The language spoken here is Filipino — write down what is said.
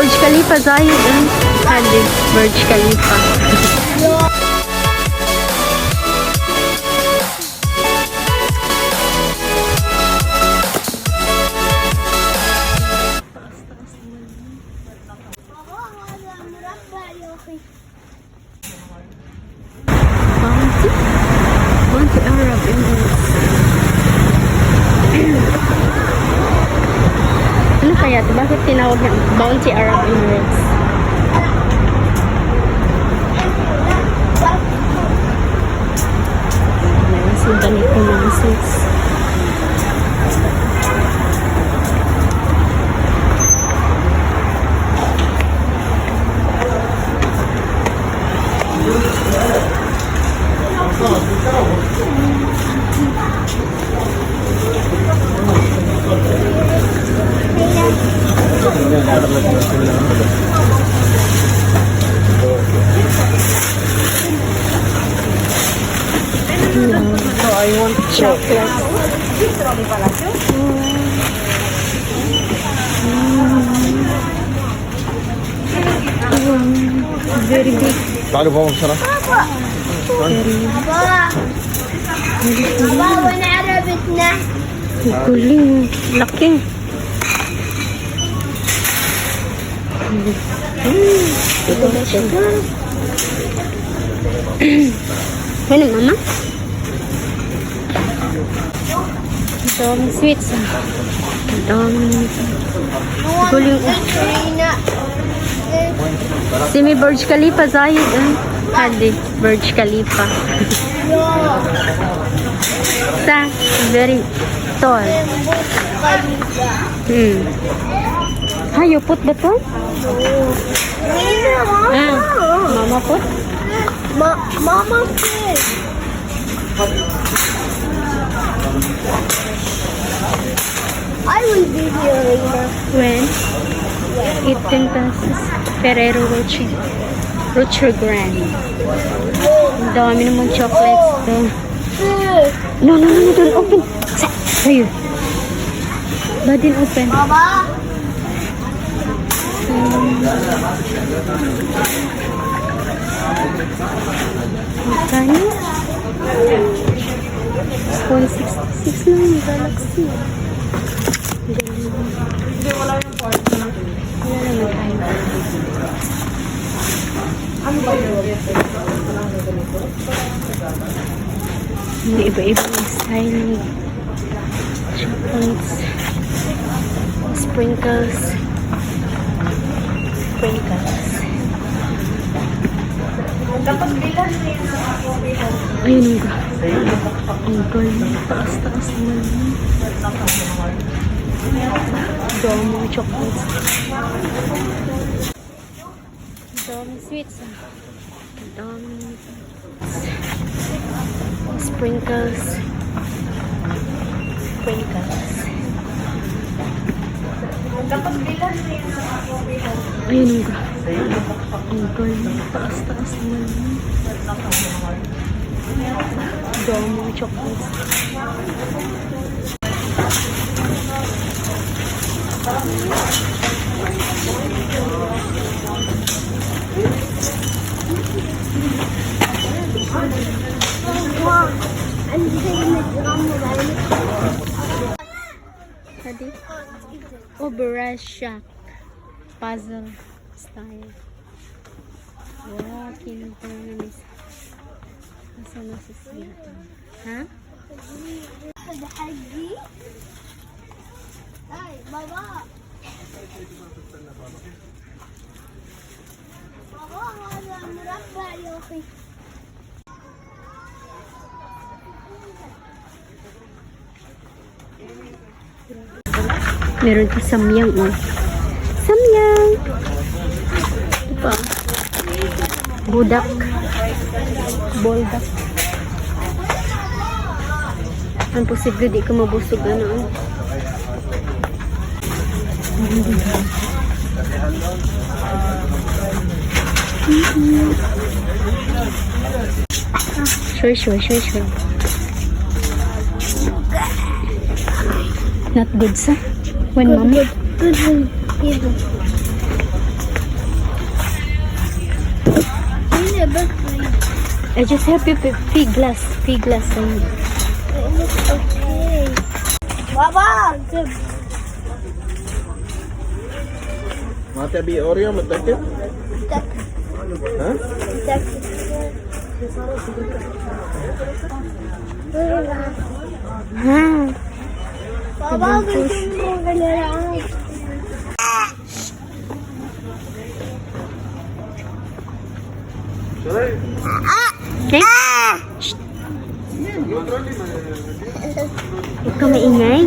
Burj Khalifa Zayed. Hadi Burj Khalifa. Bounty Arab Emirates. Ano kaya ito? Bakit tinawag niya Bounty Arab Emirates? May ganito mga suits. So I want chocolate. Very big. تعالوا بابا بسرعة. بابا نعرفتنا. Kuling. Laki. Ano mama? Daming sweets. Daming. Kuling. Simi Burj Khalifa Zayed. Hadi Burj Khalifa. Sa very tall. Hayupot ba to? Mama put? Mama put. I will be here later. When? 18 pesos. Ferrero Rocher. Rocher Grand. Ang dami namang chocolates to. No, don't open. Sa'yo. Ba din open? Baba. Magkano? 166 lang yung Galaxy. Hindi, wala yung partner. Wala naman tayo. Ano ba yun? May iba-ibang style ng chocolates. Sprinkles. Dapat bilan rin sa ako. Ayun nga. Ang galing. Taas-taas naman. Dami mga chocolates. Dami sweets. Dami sprinkles. Dapat bilan rin sa ako. Ayun nga. Ang galing. Taas-taas naman. Dami mga chocolates. Tadi? Oh, barrage shack. Puzzle style. Wow, kinaganis. Asa na si siya? Ha? Ay, baba. Baba, wala murabba yoki. Meron pa samyang, oh. Samyang! Ito pa. Budak. Boldak. Ang posible di ka mabusog, ano. Sure. Not good, sa? When mama? Good. the fridge. I just have pig glass sa'yo. Okay. Baba! Mate abi Oreo matakit? Ha? Baba, gusto mo ganyan. Okay? Shh. Huwag ka maingay.